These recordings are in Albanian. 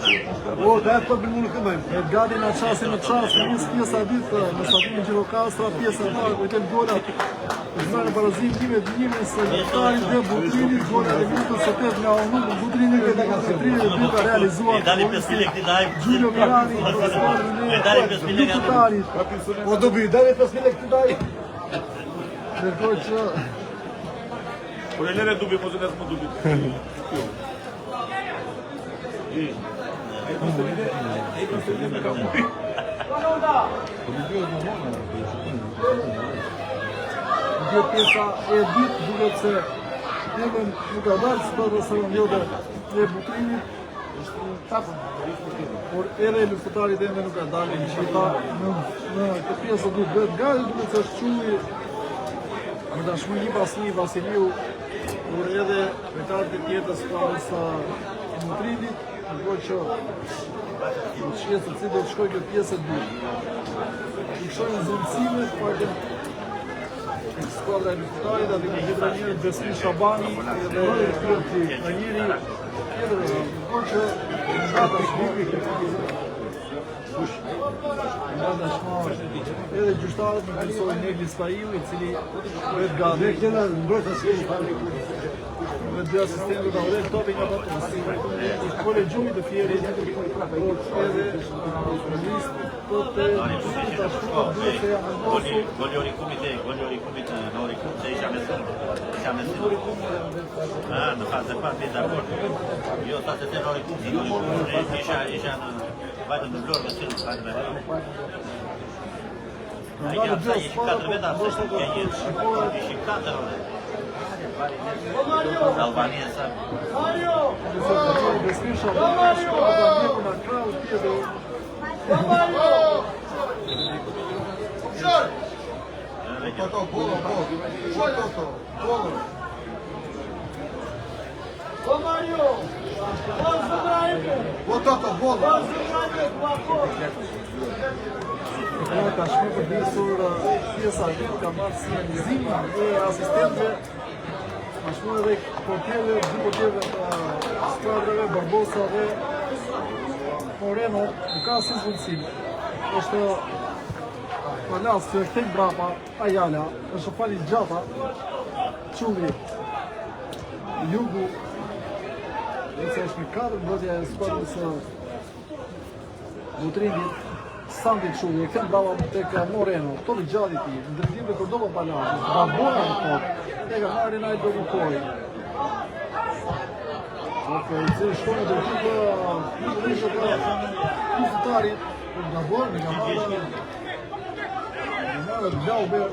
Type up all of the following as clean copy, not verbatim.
O, da e të bëllë në këmëjmë. E gati në qasin në qasin, njësë pjesa ditë, në stadimin Gjirokastra, pjesa e marë, kujtem golat, në barazim time të njime, së Gjitarit dhe Butrinit, golat e minutës së 8 nga Onur, Butrinit dhe Butrinit dhe Butrinit ka realizuar. Gjulio Mirani, Gjutarit. O, dobi, dali 5.000 lek të daj. Nërkoj që... Por e lere dubi, po se nësë më dubi. Kjo pjesa e ditë duket se Emen nuk ka dalë së të sërëndjote e Butrinit, por ere luftëtarit Emen nuk ka dalë në qita në këtë pjesë duke vetë gajë duket se shqui në dashmë një pas një Vasiliu, por edhe vetarët e tjetës parës Butrinit, në kërë që në shqie se cilë do të shkoj këtë pjesë e dytë. Në shkojnë zonësime, pakën skuadra e luftëtarit, atë në gjithë njërë Besmi Shabani dhe njëri tjetër, në kërë që në gata shmari, nga dashmar, edhe gjyshtarët në kësoj Negli Spaiu, i cili vetë gati. Dhe këtëna në mbrojtë me dy asistentët të aurel topi nga batosi, i kolegjumi të fjeri, edhe në listë të të shkuat duhet se janë nësu. Goli orikumit në orikum që isha me sërë. Në fazë e partë të dakord. Jo, ta se të në orikum, isha në vajtë në vlorë me sërë, vajtë me hërë. A i një apsa, ishi 4 veta, apsa, ishi 4 veta. Albania sa. Besmi Shabani, shkuadra njëku në krau tjetër. Ka shme për disur pjesa gjithë ka marrë si anizima e asistentëve. Ma shme edhe portierëve, dy portierëve të skuadrave, Barbosa dhe Moreno, nuk ka si zhvëndësim. Është Palas që tek brapa, Ajala, është Fali Gjata, Qulli, Jugu, dhe që është me 4 mbrojtja e skuadrës Butrinit, Santi Qulli, e këtë brapa tek Moreno, Toli Gjati ti, në drejtim dhe Kordova Palas, Babona në top, e ka marrë Rinaj do Lukoj. Okej, që shkone dhe tjipë luftëtarit, për Gabor, nga marrë Glauber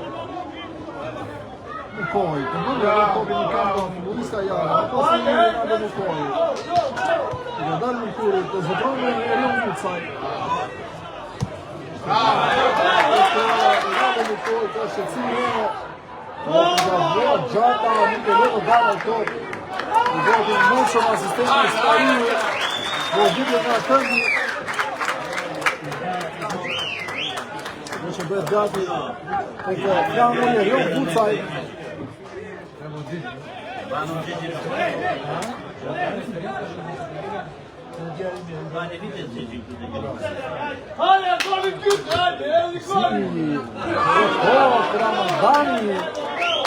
Lukoj, të nëndë e topin një kampo në futbolista Jara, pas në një Rinaj do Lukoj. I ka dalë në kurit, të zëtronë në Erion Mucaj. Rinaj do Lukoj, ka shqecimi e nga Gjata, nuk e lëtë dalë al top. I do të nësëm asistenti në Spaiu, do gjithë nga tëndi. Në që bëhet gati, e ka planu një Erion Mucaj. Ramazani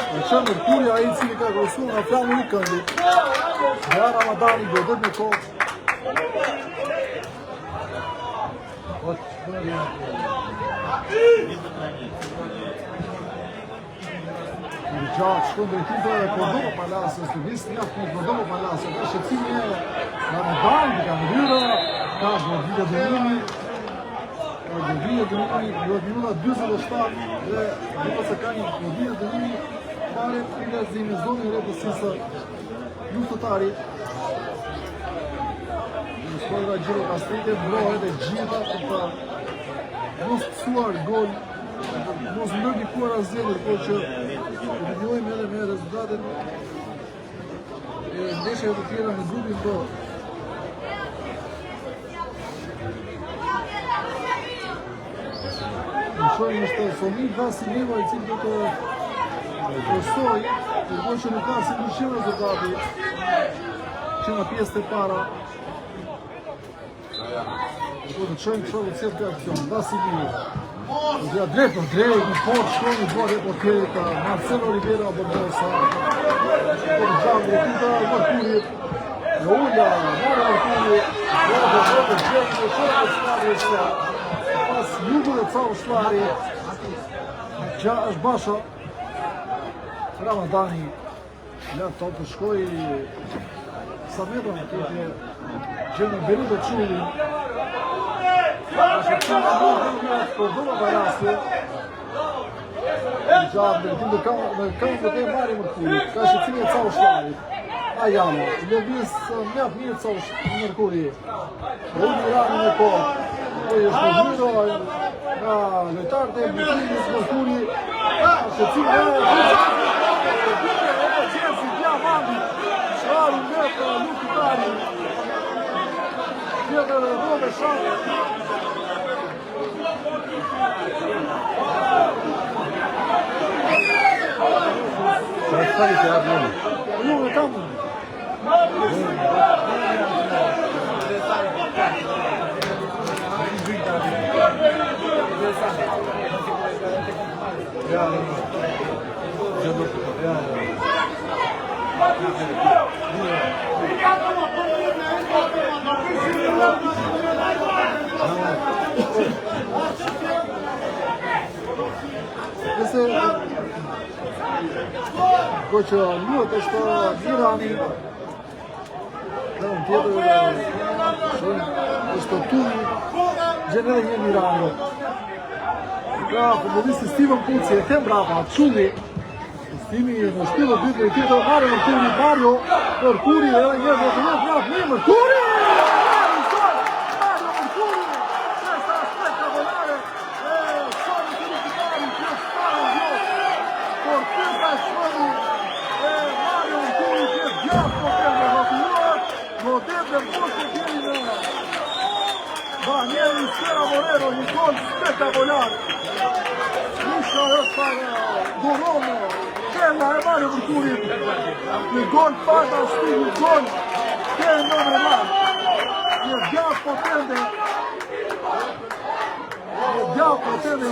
në qënë Mërkuria, a i cili ka kërësu nga planu i këndit. Nga Ramadani do dhët në kohë. Në gjatë shkën drejtim të edhe Kordova Palasës, të visë njaftë në Kordova Palasës, ka shqecimi e Ramadani, ka në hyrë, ka Gordilja Dënimi, Gordilja Dënimi, 2 minuta 27 dhe duke se ka një Gordilja Dënimi, pare nga zime zonë në repësisë luftëtarit. Në skuadra Gjirokastrit mbrohet e gjitha për të mos pësuar gol, mos ndërnikuar asgjë, por që të vijojmë edhe me rezultatet e ndeshjeve të tjera në grupin B. Në shojnë është Somi Vasilieva, i cili do të përsoj, përkoj që nuk ka si ndryshim rezultati që nga pjesë të para. Do të çojmë kështu cilë reakcion. Vasiliu. Ja drejt në drejt, në fort shkojnë në duar e portierit Marcelo Rivera Borbosa. Por gjatë e tita Mërkurit. Në ulla, Mario Mërkurit. Ja dhe shkojnë në gjithë në shkojnë në Slavia. Pas jugu dhe ca Shlari. Gja është Basha. Ramadani. Ja top të shkoj sa metra në tjetje. Gjenë Beri dhe Qulli. Ashtë të në për dhëma Barasë. Gjatë në tim në kamë të te Mari Mërkurit. Ka që cilë e ca Shlarit. Ajala, lëviz mjaf mirë ca Mërkurit. Rënë i rani në kohë. Poi është në vyro nga lojtarët e Butrinit Mërkurit. Ashtë të cilë Qensi Diamandi. Shraru nga të Lukitari. Tjetër e dhove shanë. Sa është pari të abë nëmë? Ju e tamë. Ko që luet është Mirani. Dhe në tjetër është Tuni. Gjenë edhe një Mirani. Ka futbolisti Steven Puci e kem brapa, Qulli. Stimi në shpillë dytë në tjetër Mario Mërkuri, Mario Mërkuri edhe një në të luet njafë një Mërkuri! Mario Mërkuri! Qesta aspekt të volare e Soni të Lukitari që është parë në gjokë. Por këta shmëri e Mario Mërkuri që është gjatë po të në rrotuar, modern dhe mështë të tjeri në Daniel Iskera Moreno, një gol spektakolar. Nisha është parë Doromo, Kella e Mario Mërkurit, një gol fantastik, një gol fenomenal. Një gjatë potente,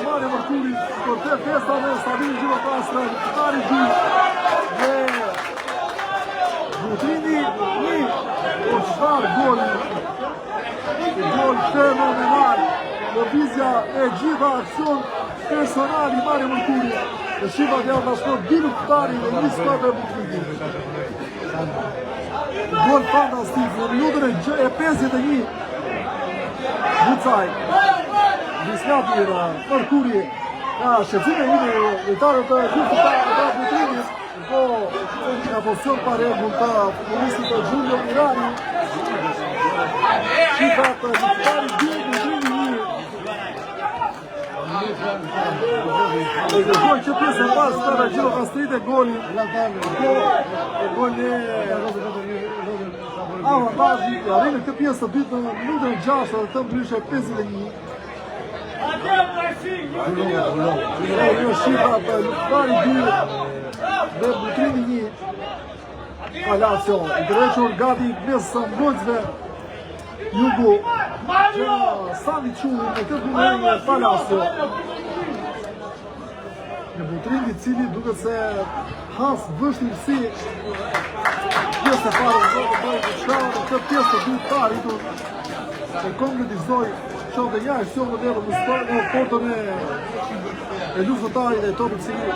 Mario Mërkurit, për të festa me Sabin Gjiro Pastra, Lukitari Gji, dhe Butrini një, por çfarë goli, gol fenomenal, lëvizja e gjitha aksion personal i Mario Mërkurit, dhe shifat janë bashkot dy luktari dhe një skuadër e Butrinit. Gol fantastik, në minutën e 51, Bucaj, Visnati Mërkuri, ka shëfime një lojtarët të luktari të Butrinit, po nga pozicion pare mund të futbolistit të Giulio Mirani, shifat luktari 2, Butrini 1. Gol që pjesë e parë së të Gjiro Kastrit e goli. Gol e avantajë. Arrinë këtë pjesë të dytë në minutën e 6 dhe të ndryshe 51. Një shifra të luktari 2 dhe Butrini 1. Palacio, i drequr gati mes mbrojtësve Jugu, gjëra Sani Qulli në këtë punërinje Palacio. Në Butrini cili duket se has vështirësi pjesë e parë në zotë bëjë të shkallë në këtë pjesë të dytë të arritur e konkretizoj qonë dhe një aksion më delë në portën e luftëtarit e topit cili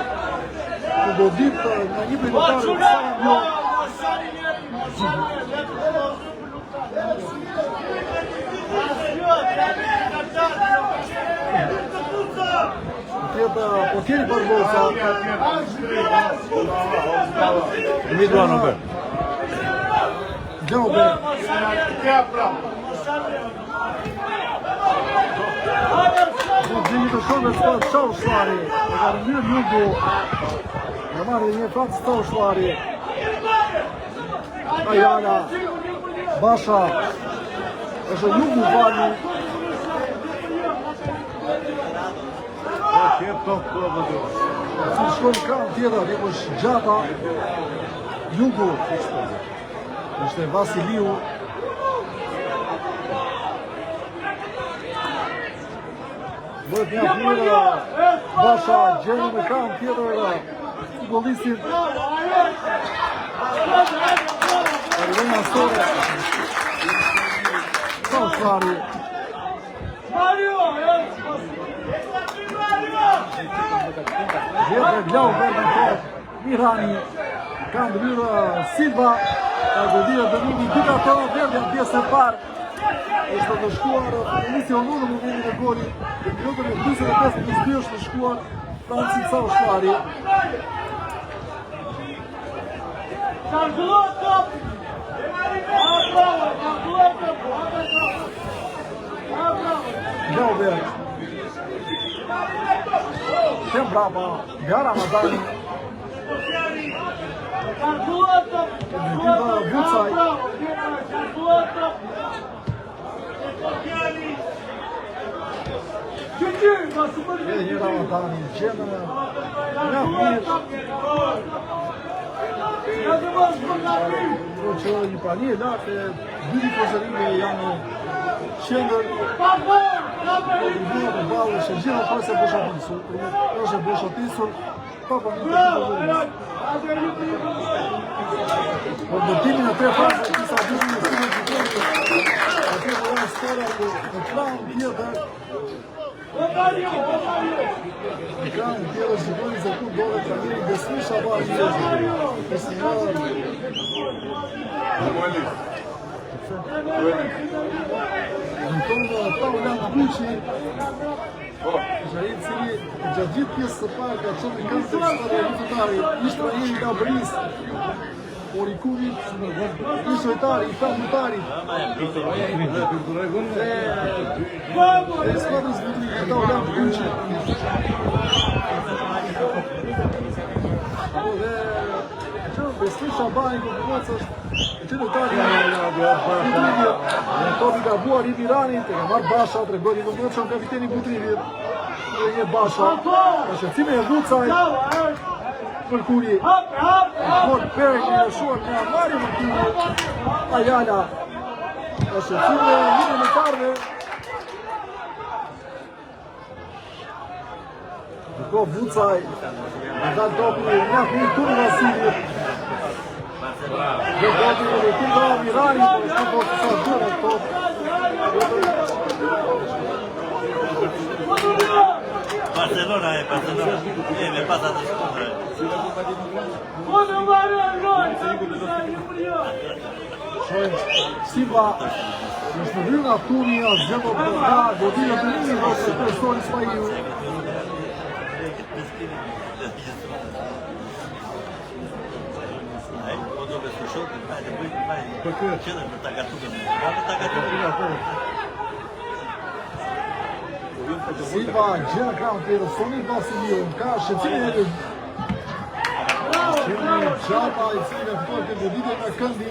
në do ditë në një privatare të Tjetë portieri Barbosa. Mi dua në bërë. Gjobe. Gjeni të shonde së të Qau Shlari. E ka rëmyrë Jugu. Në marrë një fatë së Qau Shlari. Ajala. Basha. është Jugu Vani. Si shkon kanë tjetër, është Gjata, Jugu, është Vasiliu, Bëhet një mirë, Basha gjenë në kam tjetër futbollistin. Arvena Sore. Salfari. Gjetë Glau Verdi top. Mirani. Ka ndryrë Silva. Ka godira dënimi diktator Verdi në pjesën e parë. Është të shkuar futbollisti Onur në momentin e golit. Në minutën e 45 është të shkuar Franci Salfari. Gauber. Tem brava. Gara Madani. Vucaj. Edhe një Ramadani gjenë nga mirë. Që një prani e lartë, dy dipozërime janë qendër. Të balë është gjitha pas e bëshatisur. Është e bëshatisur, papa një të dipozërime. Por ndërtimin e tre fazë, disa dhëmi në sinë të gjithë. Ate më janë skora në plan tjetër. Në kanë tjere zhjitoni se ku dole të njëri besmi shabar njëzë. Në tonë Paulan Kuqi, Zharit cili gjatë gjithë pjesë të parë ka qënë në kanë të stare rritëtari, ishtë njëri ka bëris, por i kuvit, ishtë ojtari, i famutari. E skladrës vëtri, e Paulan Kuqi. Besmi Shabani këtë është që në tani në topi ka buar i Mirani, të ka marrë Basha, të regoj një këtë që në kapiteni Butrivit, dhe një Basha, është e cime e Vucaj, Mërkuri, Mort Perek në shuar në Mari Mërkuri, Ajala, është e cime e një në karve, Niko Vucaj, në dalë topi një një turë Vasilit, dhe gati në dhe tim dao Mirani, por është të postë sa dërë në top. Barcelona, me pasa të shkundre. Shojnë Silva, është në rrëna tuni, është gjembo të nga, godina të një, është personi Spahiu. Silva gjena kranë të Soni Vasiliu, ka shëcimin e Gjata i cilin e fëtoj të goditje nga këndi.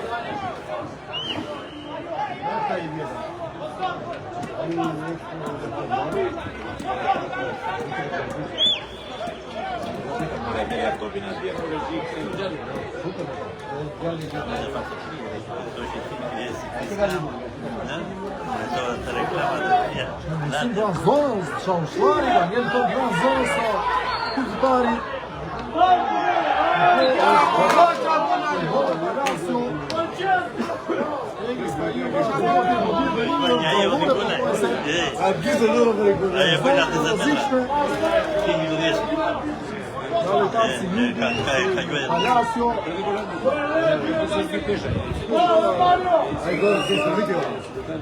Nësim gran zonës, Shaushlari, ka njëllë të gran zonës sa kultari. Palacio.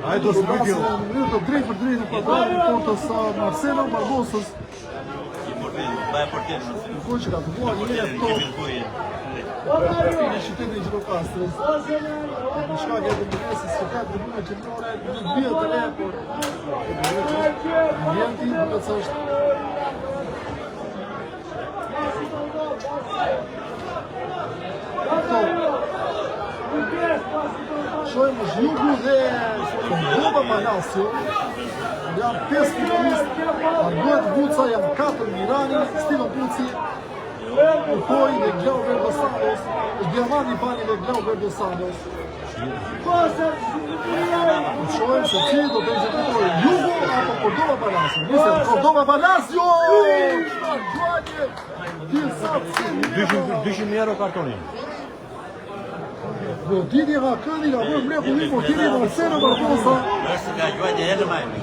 Ai do të video. Minuto drejt për drejt në kuadrin portës së Marcelo Barbosës. Kur që ka të buar një e top. Në qytetin e Gjirokastrës. Në shkak e ndërmesës së ka tribune qendrore, nuk bie të le, por ambienti duket se është Shojmë është Jugu dhe Kondoba Palacio. Janë 5 finalistë, Argoet Vuca, janë 4 Mirani, Steven Puci, Ukoj dhe Glauber dos Santos, është Diamani Pani dhe Glauber dos Santos. Shohem se që do të ekzekutojë Jugo apo Cordova Palacio. Nisem Cordova Palacio! Gjuanje! 200 euro kartonin. Goditje nga këndi nga bërë mrekulli portieri Marcelo Barbosa. Është nga gjuajtje e në majmi.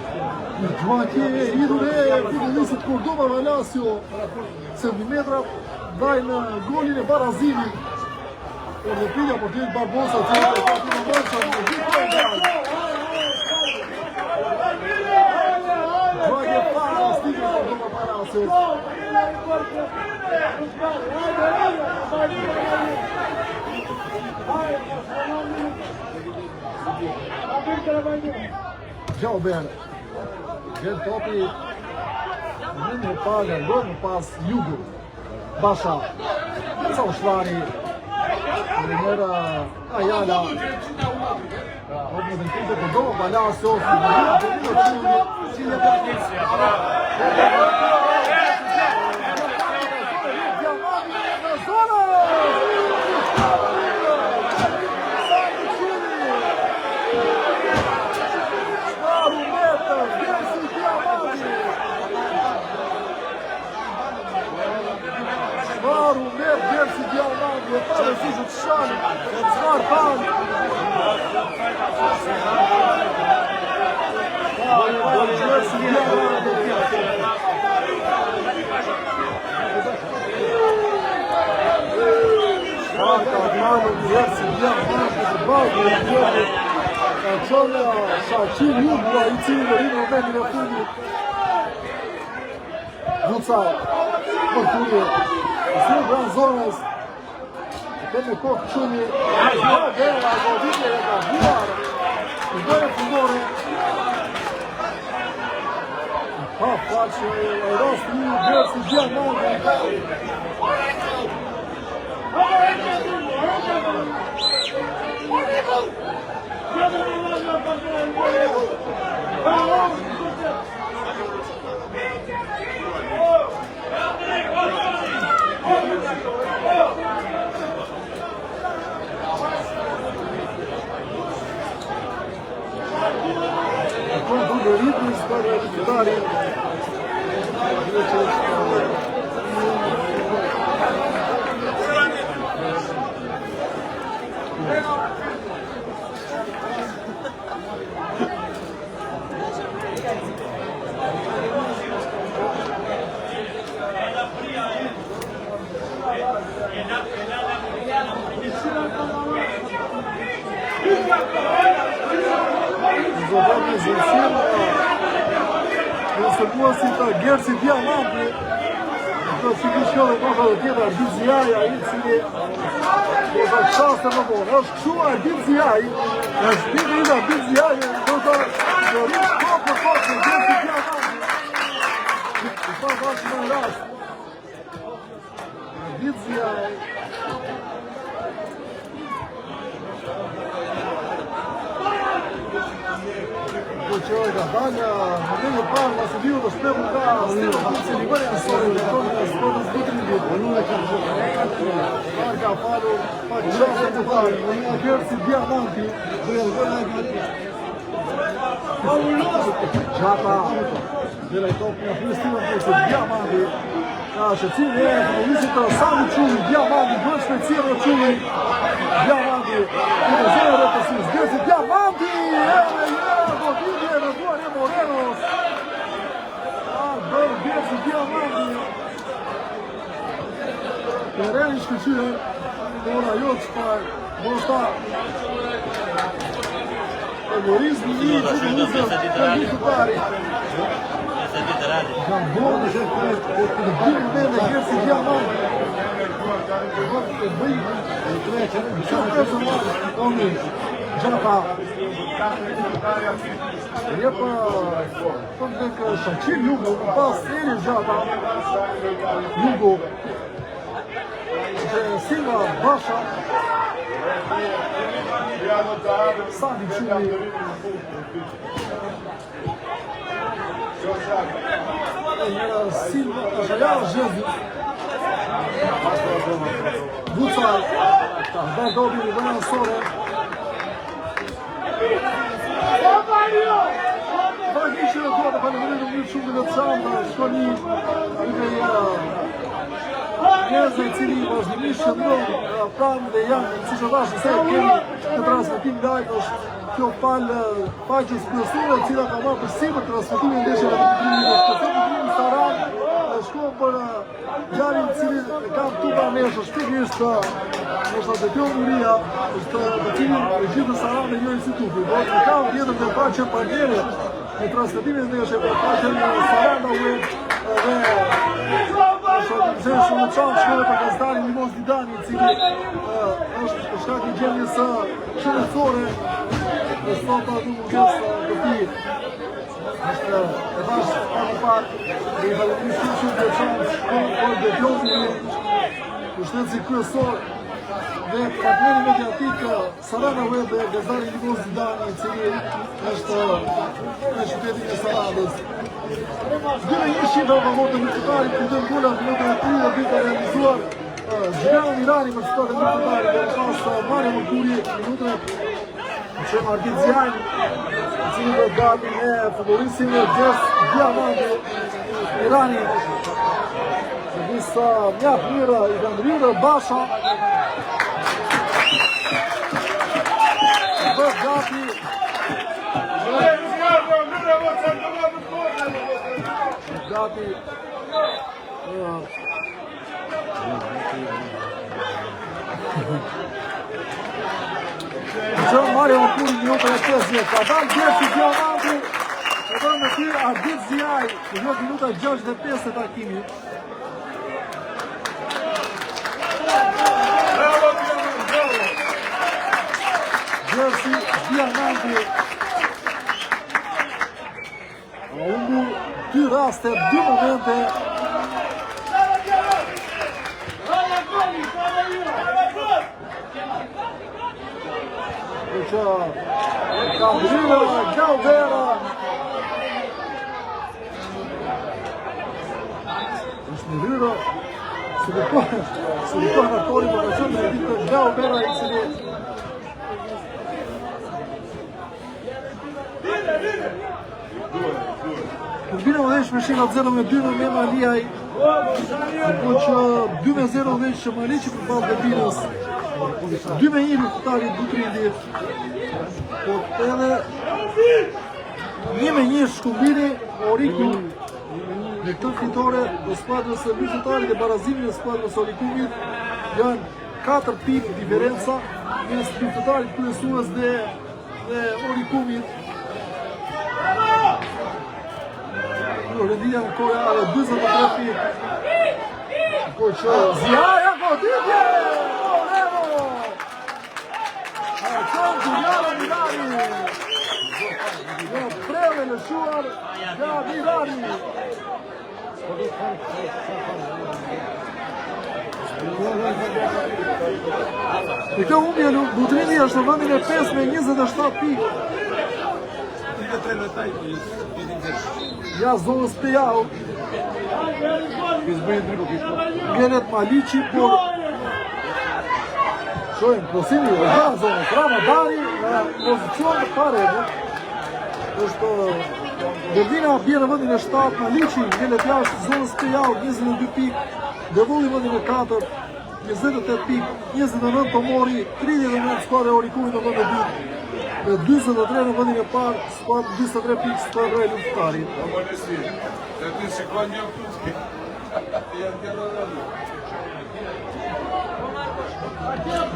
Gjuanje e idhur e futbollistit Cordova Palacio. Centimetra dajnë golin e barazimit. Por dhe pilja portierit Barbosa që e pati në mërqa në gjithë e gjalë. Gjuanje fantastike Cordova Palacio. Gjalber gjen topi në palë në pas Jugo Basha sa ushlari Primera Ayala Odmë dhe në të Cordova Palacio Maru merë Gersi Diamandi, e pare si që të shani, s'kar panë. Gersi Diamandi. Shaka Manu Gersi Diamandi, të bagë e gjëve. Ka qënë Shaqin Jubla, i cili në rinë në vendin e fundit. Vucaj, për kurje. Së në zonës, të me kohë qëmi, nga vera, goditje e ka buar, në dojë fundore, pa faqë, e rast një Gersi Diamandi. Ritmi për Kitari. Nëse të Gersi Diamandi, do të që dhe koha dhe tjeta Bizjaja, i cili do të qasë më borë. Është këshua Bizjaj, është ditë i da Bizjaj, do të rritë kohë për Gersi Diamandi. I pa vashë në rast. Bizjaj. Që ojë ka dalë, në dhe një parë, nëse dio dhe shpehu ka se një bërë e nësore, dhe tonë në sportës bëtë një ditë. Parë ka falur, pa qasë të parë, në Gersi Diamandi, Gjata, dhe lajtop në Filistina për se Diamandi, ka shëcim e futbollistit të Sami Qulli, Diamandi, bërë shpecirë në Qulli, Diamandi, në zërë rëtësis, Gersi Diamandi, goditje në duar e Morenos. Bërë Gersi Diamandi. Tereni shkëqyre, ora jo të shpaj, bosta. Egorizmi i që në uzër të një të pari. Gjambon në shetë të bëjmë dhe në Gersi Diamandi. Gjata. Jepë të ndekë Shaqin Jugo, pas eri Gjata. Jugo. Silva Basha. Sadi Quli. Silva Shajar Zhezi. Vucaj. Dhe dobi në nësore. shkon një njerëzve i cili vazhdimisht qëndron pranë dhe janë, siç e thash, se kemi në transmetim live është kjo faqes kryesore e cila ka marrë përsipër transmetimin e ndeshjeve të Vitrinit Saran, shkon për ngjarjen e cili ka këtu banesh, shpjegisht është detyrëria është të cilin gjithë Sarani njëri si tupi. Do të ka vjetër të faqe partnerë në transmetimin e ndeshjeve të faqen Saranda Web dhe është shumë çan shkolla për gazetari Mimos Didani, i cili është për shkak të gjendjes së shëndetësore dhe sot aty mungesë të tij. Është e bash apo pak dhe i valorizoj shumë të çan shkolla për detyrën pushteci kryesor dhe partneri mediatik Saranda Web dhe gazetari Mimos Didani, i cili është në qytetin e Saranës. Dyre një shqipa ka morë të mërëtari për të ngullat në të tri dhe të realizuar Gjirano Mirani për qëtë të mërëtari dhe në pas Mario Mërkuri minutën që Margit Zjajn i cili do gati me futbolistin e Gjes Diamante Mirani në disa mjaf mirë i kanë rrë Basha bët gati gati që Mario Mërkuri minutën e 50 ka dalë Gjersi Diamanti e do në ty Ardit Zjaj në minuta 65 e takimi Gjersi Diamanti undu 2 raste, 2 momente. Që ka ndryra, Gaudera. Është ndryra, së likohen aktori për të qënë në ditë Gaudera i cili Turbina Udhesh me shenjat 0-2 me Maliaj, po që 2-0 Udhesh që Maliqi për balë Turbinës, 2-1 luftarit Butrindi, po edhe 1-1 Shkumbiri, Oriku, në këtë fitore dhe skuadrës e luftarit e barazimin e skuadrës Orikumit, janë 4 pikë diferenca, mes luftarit kryesues dhe Orikumit. Rendia në Koreare, 23 pikë. Po që Zjaja goditje! Olevo! Qënë Gjurjana Mirani! Në preve lëshuar nga Mirani! Në kjo humbje Butrindi është në vendin e 5 me 27 pikë. Ja zonës të jau Gjenet Maliqi por shojnë prosimi dhe ja zonës Ramadani në pozicion të pare është Dervina bje në vëndin e 7 Maliqi Gjenet jashtë zonës të jau 22 pik Devulli vëndin e 4 28 pik 29 Tomori 39 skuadre Orikumi në vëndin e 2 me 23 në vëndin e parë, skuadrë 23 pikë skuadrë e luftarit.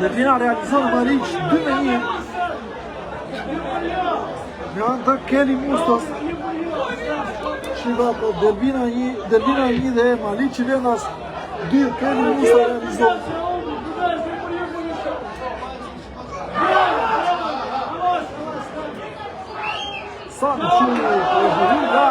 Dervina realizon Mariq 2-1 me anë të Kelly Mustos. Shiva po Dervina 1 dhe Mariq i vendas 2 Kelly Mustos realizon. Sa në shumë e zhëri nga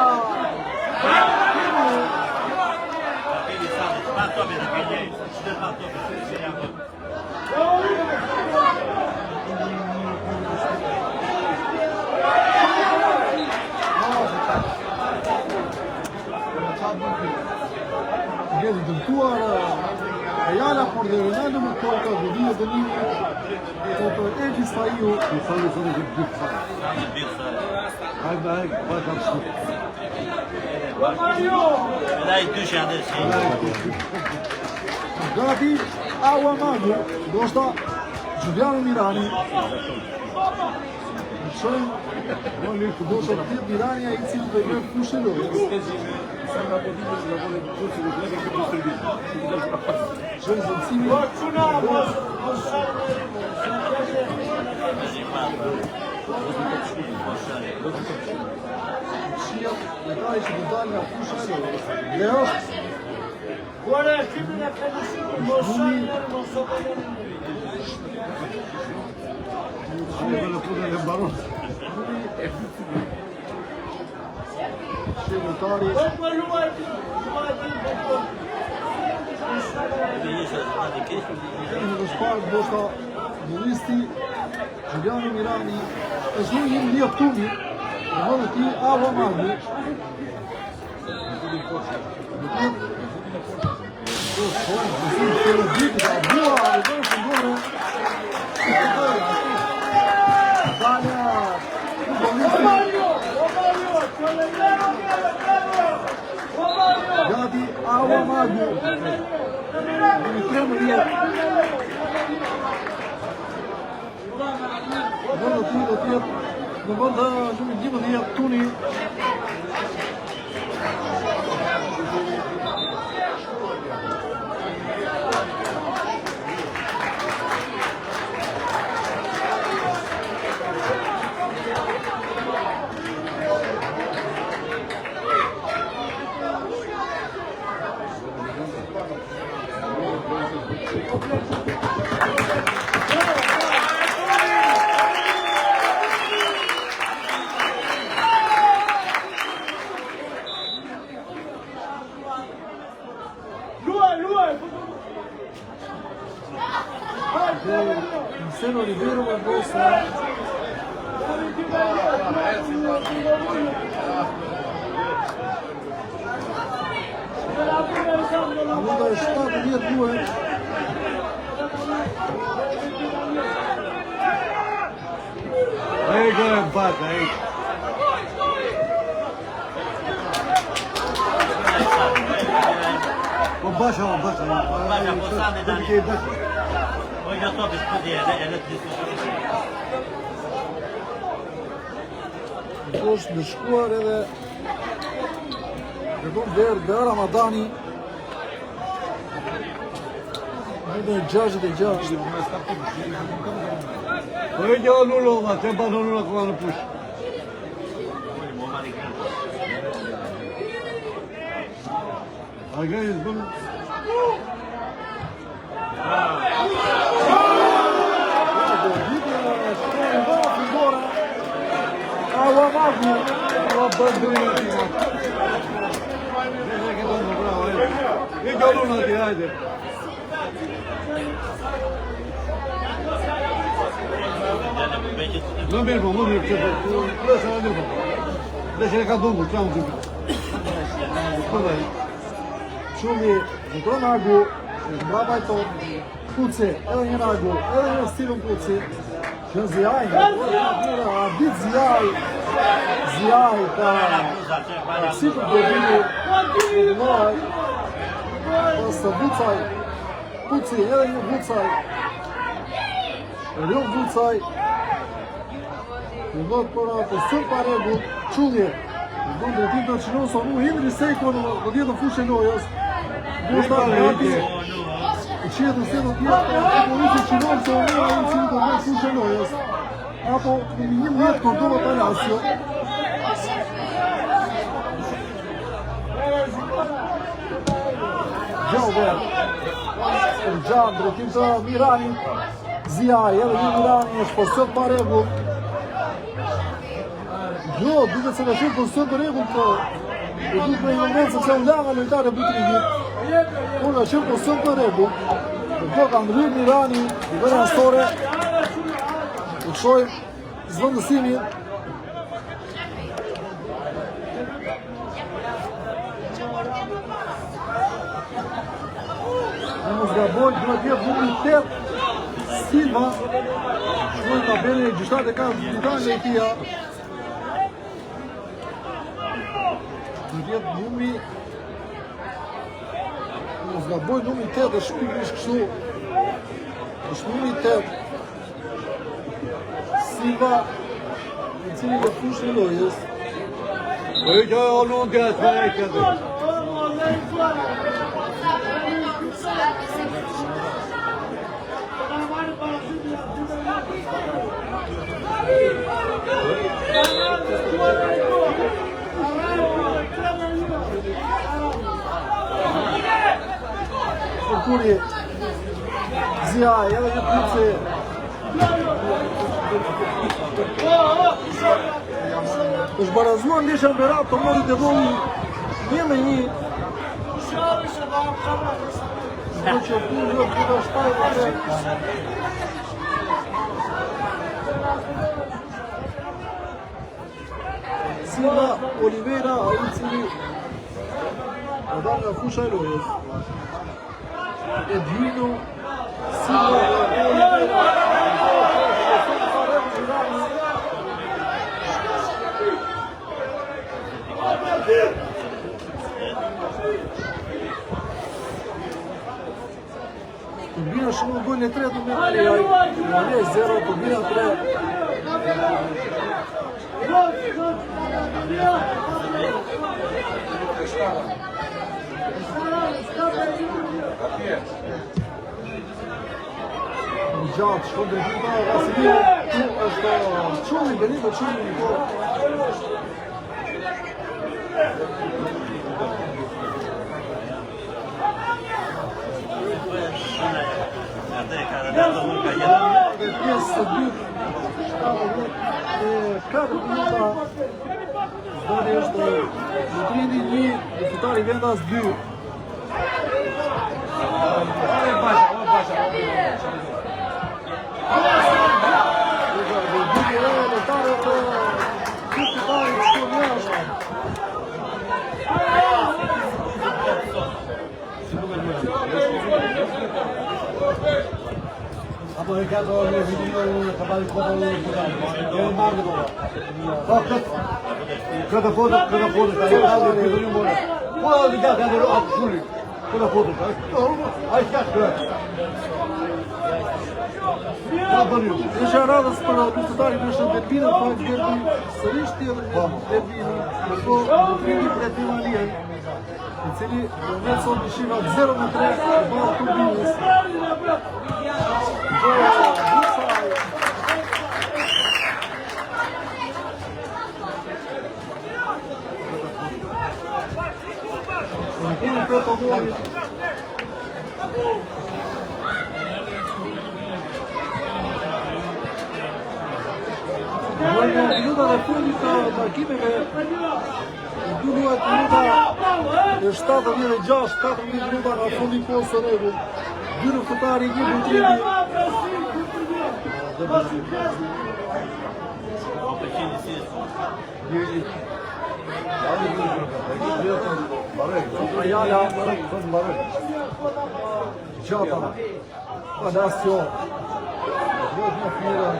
Gjedi dëmtuar Ayala por de Ronaldo më kolka Gudija Dënimi po për Edis Faiu i thani të në gjithë Hajde, pa kam shku. Edhe ai dyshja atë si. Gati Awa Magu, ndoshta Giuliano Mirani. Shojmë, ndoshta të tjetë Mirani ai cili do bëjë fushë lojës. Shojmë zëmësimi. Shia, lojtari që do dalë nga fushë lojës. Dhe është Giuliano Mirani është një mjeftumi në vëndë ti Awa Magu. Gati Awa Magu. Në vëndë shumë gjimë dhe jetë tuni. Marcelo Oliveira Barbosa. Luta e 7-10-2. Aí, agora empata, aí. Baixa. Baixa, postane, Dani. Oj, ja to byś podjęli, Është në shkuar edhe Kërkon dhe Ramadani. Në 66. Po e gjë anullova, që pa anullova këma në push. A gajës bëmë? Awa Magu. O bëndurina ti ma. Dhe këtë në bravo, e. I gjalluna ti, hajde. Më mirë po, që po. Plesë në mirë po. Dhe që e ka dungu, që amë të Qulli, Zutron Argu, mbrapa i tonë, Kuci, edhe një Argu, edhe një Steven Kuci, që Zjaj, Ardit Zjaj ka sipër dobili, Vullaj, pasë Vucaj, Kuci, edhe një Vucaj, Erion Vucaj, Vullot Kora, posër pa regu, Qulli, do drejtim të qinon sa mu hindri sejko në djetë në fushë e lojës. Do shta gati, e qetë në sedë të tjetë, apo i që qinon sa mu a i cilë të në fushë e lojës. Apo në një mjetë Cordova Palacio. Gjalber, Gjan, drejtim të Mirani, Zjaj, edhe një Mirani, është posët pa regull. Jo, duke se ka qenë pozicion të regull të duke me moment se që unë langa lojtare Butringit. Unë ka qenë pozicion të regull. Do ka ndryrë Mirani, i bërë nëstore. Të shojmë zvëndësimin. Në mos gaboj, duke tjetë numri 8, Silva. Shkojnë tabeli, gjyshtat e ka në e tia. jetë numri mos gaboj numri 8 është pikërisht kështu. Është numri 8. Silva i cili do fushë lojës. Po e ka alun të atë e këtë. Kuri Zia, edhe një putse. është barazuar ndeshja me Berat, të mori të dhoni 1-1. Do që tu jo këta shtajnë Silva, Oliveira, a i cili e da nga fusha e lojës. Edvino, Silva, Oliveira, Turbina shumë gojnë e 3 të me Alej 0, Turbina 3. Gjatë, shkon drejtita, Vasilio, tu është Qulli, Benito Qulli një kohë. Dhe pjesë së dytë, 4 minuta, zdari është Lutrindi 1, Futari Vendas 2. Apo e ka do në video në kabali kopën në Futari. E marrë do. Po këtë foto, ka dalë këtë një morë. Po di ka do atë shuli. Këtë foto, ai ka shkruar. Isha radhës për luftëtarin në shënë Derbina, pa e derbi sërish tjetër në Derbina, në to Lutrindi për e Timalien, i cili në vetë son të shiva 0-3 e barë Turbinës. Në kërën për të gojit. Në minutat e fundit të takimeve, në 2 minuta e 76, 4 minuta nga fundi kohës së rregull. Dy luftëtarë një Lutrindi. Ajala, Gjata, Palacio.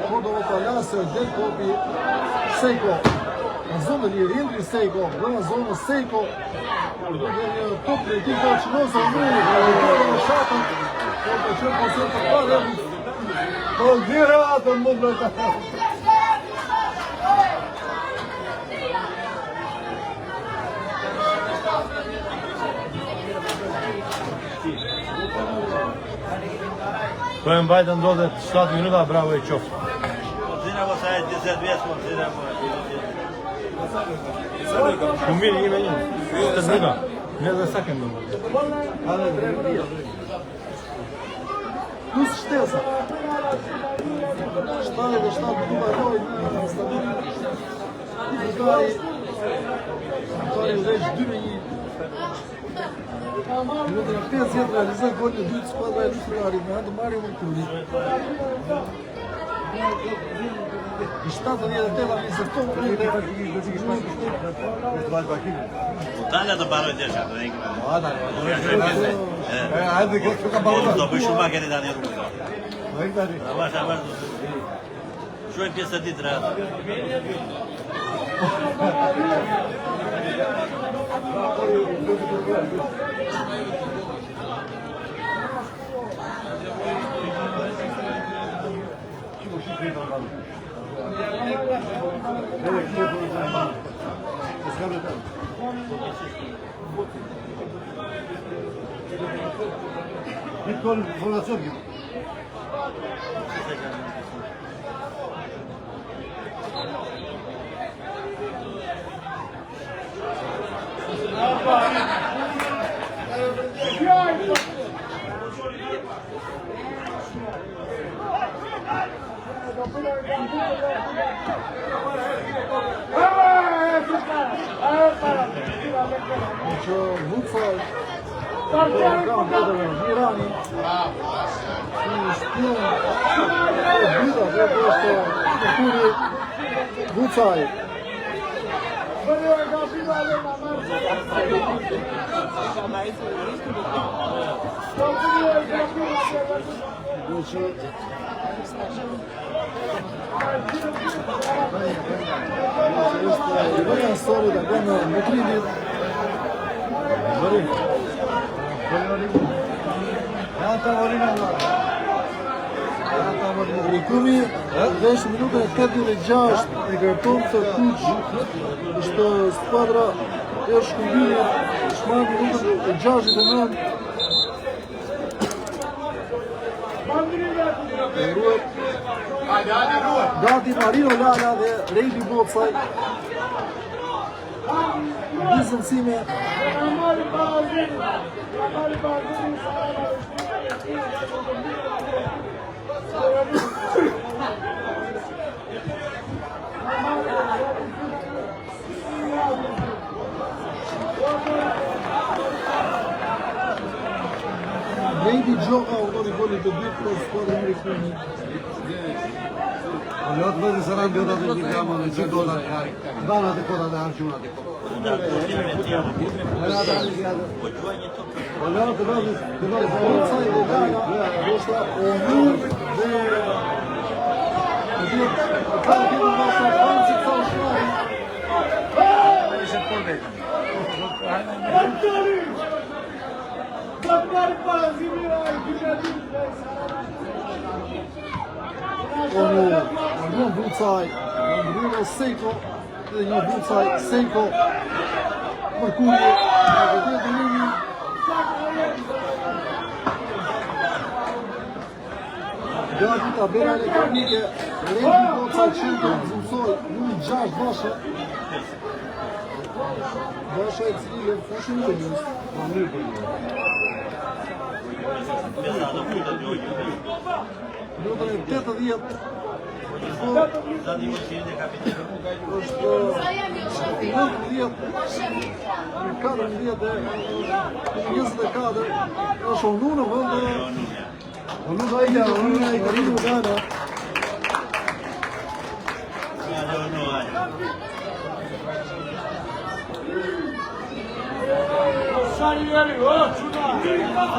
Cordova Palacio, Del Kopi, Seiko. Në zonë një rindri Seiko, në zonë Seiko. Top në ti ka qënosa në në shatën. Po të qërë posër të pare. Po dhira atë më në të. Po e mbajtë ndodhet 7 minuta, bravo e qoftë. Zina mos a e 10 vjetë, mos zina mos. Kumbiri ime një, të znika, një dhe sakem në më. Plus shtesa. 77 minuta lojë në stadion. Futari udhëheq 2-1. Minutën e 50 realizoi golin e dytë skuadra e Luftëtarit me anë të Mario Mercuri. I 78 ambienton për Tala të baroj desha, do ikim. Hajde këtë ka baroj. Do bëj shumë keni tani rrugë. Hajde. Avash. Shoj pjesë të ditë rreth. Bir ton formasyon gibi. Vucaj, Irani, Vucaj. Este solida, bueno, Madrid. Rikumi, 10 minuta e 86 i kërton të kuq është skuadra e Shkëmbimit, shmarr minutën e 69. Gati Marino Lala dhe Rejli Bocaj. Bizënsime. Rejli gjoka autori golit të dytë për skuadrën e Rikumi. Lot vëzë së rëndë dhe të një gama në që dola e harë. Dana të kota dhe hargjuna të kota. Lot vëzë të vëzë dhe Dana, Rosta Onur dhe ka të në nështë Franci të shmari. Një Vucaj, Bruno Sejko dhe një Vucaj Sejko Mërkurje dhe dhe dhe njëmi. Gati tabela elektronike, Rejli Vucaj qëndë të zëmsoj një 6 bashe. Bashe e cili e fushën të njës. Minutën e 80 është 24 është Onu në vënd Onu dhe i Garidu Gana.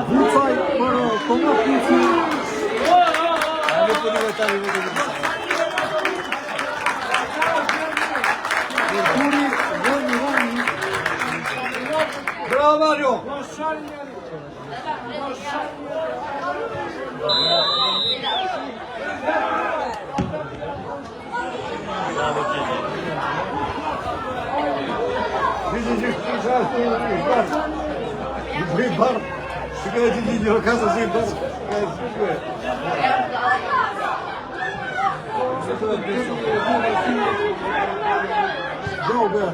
Vucaj për Tomat Kuci. Merkuri dhe Mirani. Bravo Mario! Bizim çıkışlar var. Bir var. Şikayet ediyor kasası var. Gjobe.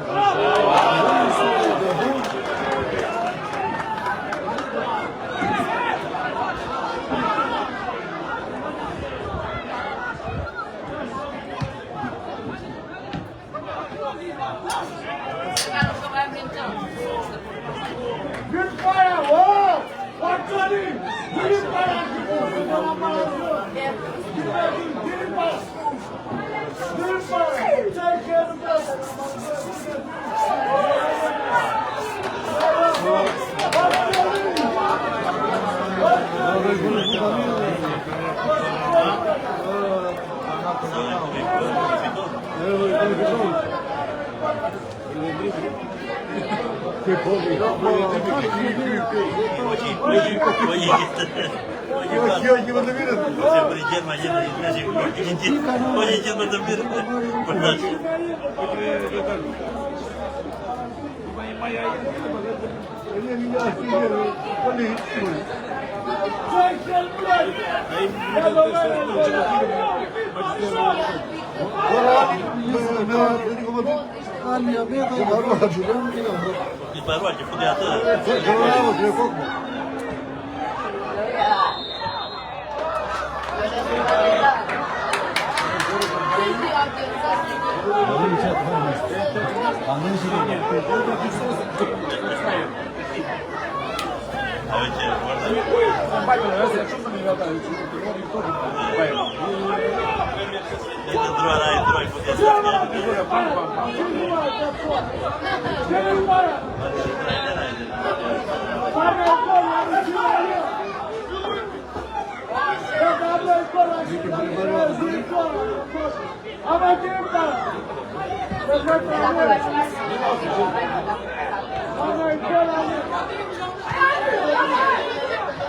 Disparou, te fudeu até.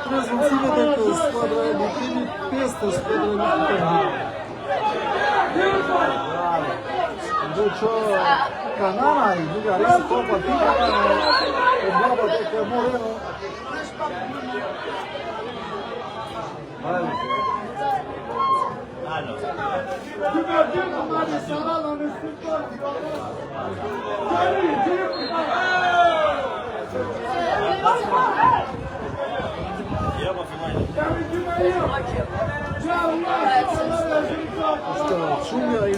Prezumțiile de că squadra e de primit peste squadra de Deci, Canana, Bulgaria, Copa, o boabă de că Moreno. Шумя и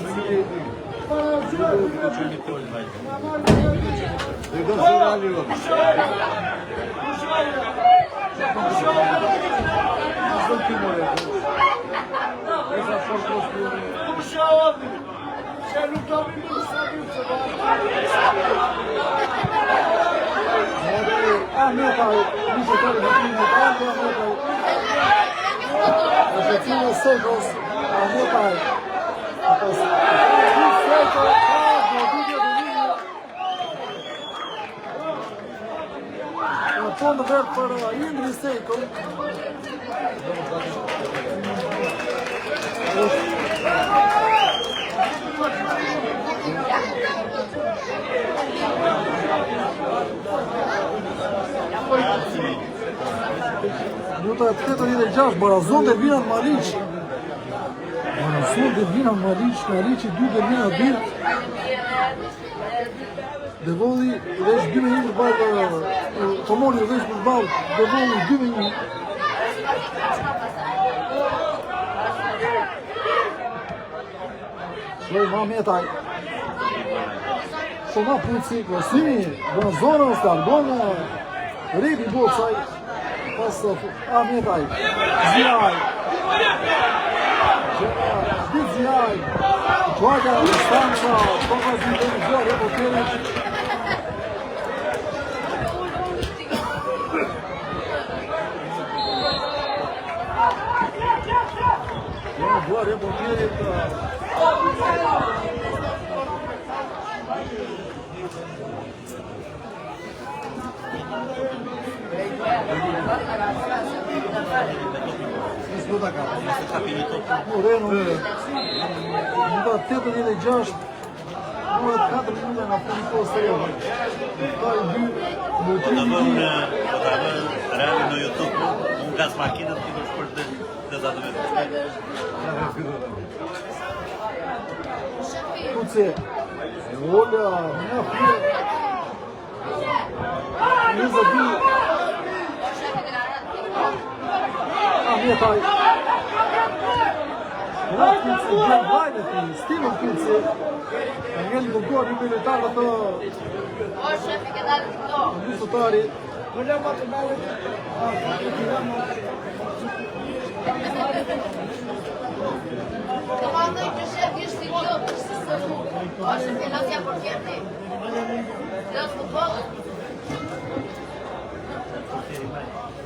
Fond verde para Ingrid Seiko. Minuta 86, Barazon de Vinan Malic. Barazon de Vinan Malic, Malic 2 de Vinan Birt. Devoli veç 2-1 për balë, Tomori veç për balë, Devoli 2-1. Shloj Mametaj. Shoma Puci, Kosimi, Banzona, Stardona, Rebi Bocaj, pas Ametaj, Zjaj, Zjaj, Gjoaga, Stanca, Toka Zideni, Zjaj, Evo Perić. Agora é bom dia, Moreno, não dá tempo de eleger, não é cada minuto na frente do céu. Estava no YouTube, gaz máquina que nos corta Puce, olha, minha filha, me zabili. Minha pai. Puce, Giovanni, Steven Puce. Angeli Bogor, militar da to. O chefe que dá de to. Gustotari. Командой шеф есть идет, о chefe não se aportierte. Deus futebol.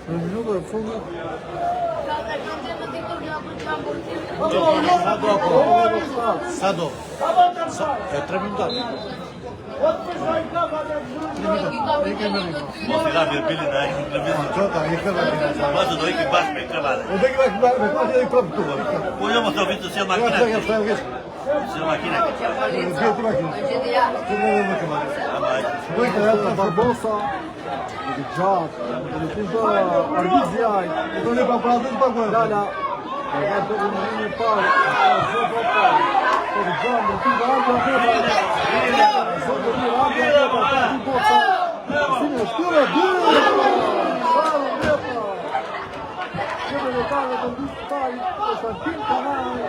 Minuta fundo. Sado. 3 minuta. Mos i dha Virbilin dhe ai nuk lëviz. Çota, i ka vënë. Mos do ikë bashkë me kravatë. O deki me pasë edhe kop këtu. Po jo mos do vitë si makina. Si makina. Gjithë makina. Dojtë Barbosa, i gjatë, i të Argizjaj, Do ne pa prazën pa gjë. Lala, e ka të rëmërinë e parë, zotë e parë, të të gjatë, në të nga Argja Heba, zotë e Argja Heba, të të boca, sinë e shtyre, dyrë, parë Heba, kebe në kare të ndysë taj, Konstantin Kanani,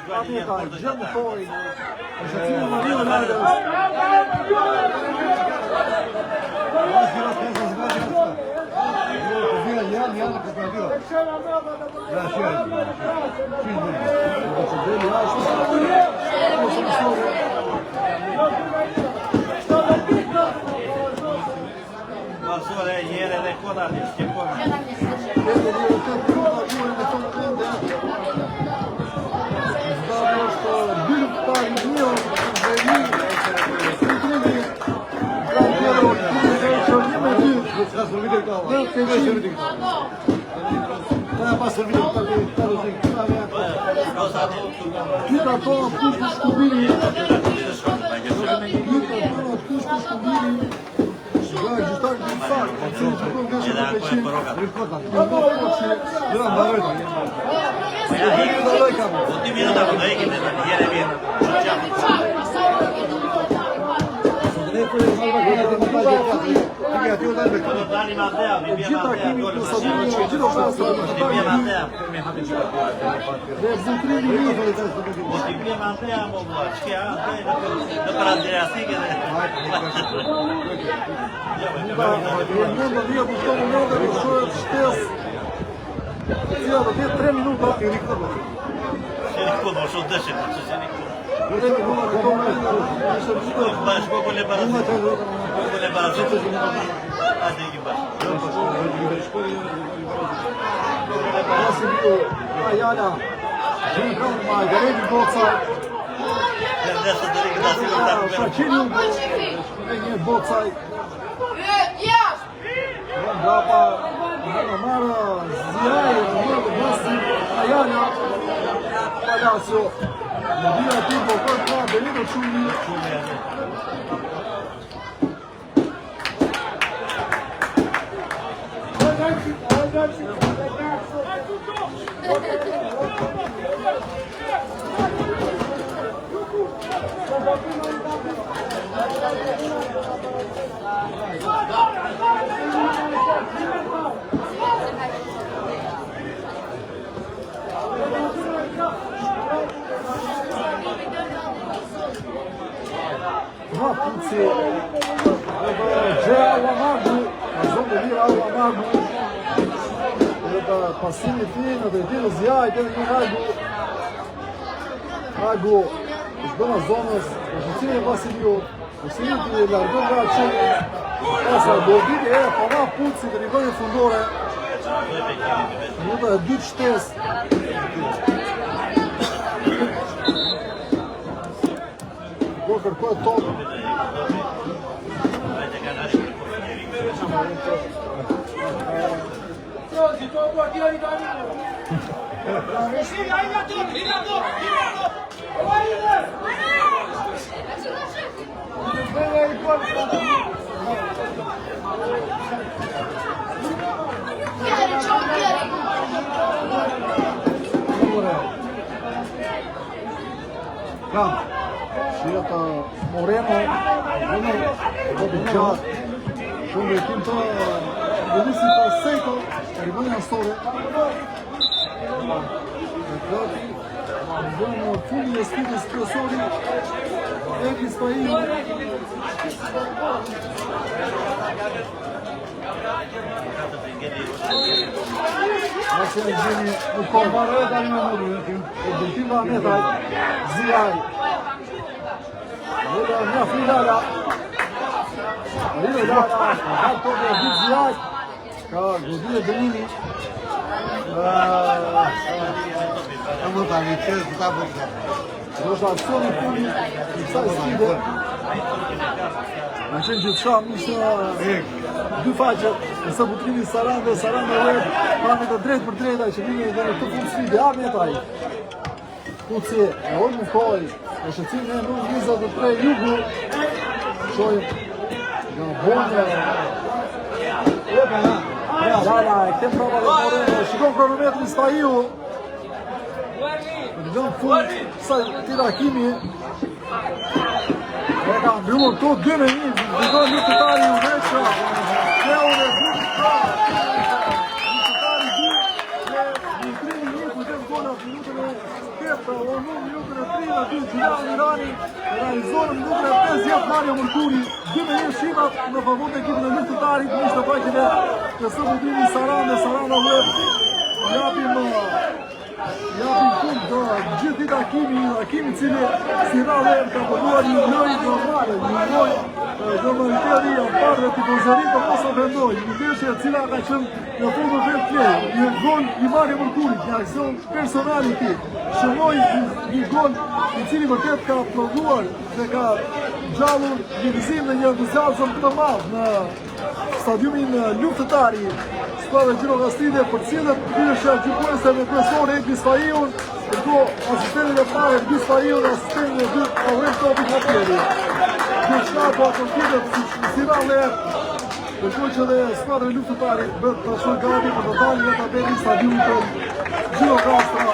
Pamjeta, gjëmë tojnë, e shëtimi më një në Masore ieri le coda di schifone. Gjitha tonë kush të shkubiri, gjystar të gjystar, Edhe ako e poroga. Po ti minuta po do ikim ne ieri mirë. Do tani Matteo, mi via Matteo, gol. Ti via Matteo. dhe Butrimi Po ti via Matteo, mo vuoi, che ha? Do per Andrea sì che mund të vijë kushton në mëndë dhe shohet shtesë. Cila do tjetë 3 minuta i rikëtë. se ne conosco adesso, se ne 3 minuta këto me ishte gjithë. bash po le barazzi. Po le barazzi. A te che bash. Pasi viu Ajala, gjenë këmë ma i gërejnë boca, Adesso devi darsi contatto per Shaqini dhe një bocaj, Grapa, në marë Zjaj, në Gasi, Ajala, Palacio, në dhja ti po kërë ka Benito Qumi, Puci, Gjeja Uamagu, në zonë të lirë Uamagu, dhe pasimi ti në drejtinë Zjajt edhe një Hagu është bëna zonës, përshëcimi e Vasiliu, përshëcimi të largën nga qenë, pasa Bordit e Fama Puci të rivënjë fundore, minuta e 2 shtesë, do kërkoj top. Shirata Moreno, do të gjatë, shumë vejtim të Denisi Paseto, rivënja sore. E gati, bënë fundi e skidës presori, Ekis Pajin. Asë e gjeni në kombarë e tani me mëru, e dëltim dhe ametaj, Zjaj. Dhe një finala. Arrive Lala, ka tope e ditë Zjaj, ka Godin e Benini. Am văzut, am înțeles, da, văzut. është aksioni funi i kësaj sfide. Në qenë që të shamë ishte dy faqet, nëse butrimi Saran dhe Saran dhe Web, pami të drejt për drejta që vini dhe në të fund sfide, armi e taj. Kuci e orë më koj, e shëcim e nuk 23 jugu, shojmë nga bonja. Jala, e kem prova dhe Moreno, shikon kronometrin Stahiu. Në gjënë fund, sa tira Kimi. E ka mbyllur këto 2-1, vizon luftëtari u veqa. Kleon e bunë luftëtari du, në 3-1, kujtem gonat minutën e 8, o në minutën e 32, Gjilani Mirani, realizorën minutën e 50, Mario Mërkuri, 2-1 shimat në favor të ekipin e luftëtarit, në ishte faqine të së butrimi Saran dhe Saran dhe Web. Japim fund të gjithë dita Kimi cili si rave ka përduar një lojë normale, një lojë normaliteti janë parë dhe tifozëri për mos ofendoj, një ndeshje e cila ka qenë në fund të vetë play, një gol i Mario Mërkurit, një aksion personal i tij, shënoi një gol i cili vërtet ka prodhuar dhe ka gjallur divizim në një entuziazëm të madh në stadiumin luftëtari. Skuadra Gjirokastide për cilët pyrëshja gjykuese me profesor Egbi Stahiun, përko asistentin e parë Egbi Stahiun, asistentin e dytë Aurel Topi Hapjeri. Gjithçka po akonsitët si rallë, përko që dhe skuadra luftëtari bët të shën gati për të dalë nga tabeli stadiumit të Gjirokastra.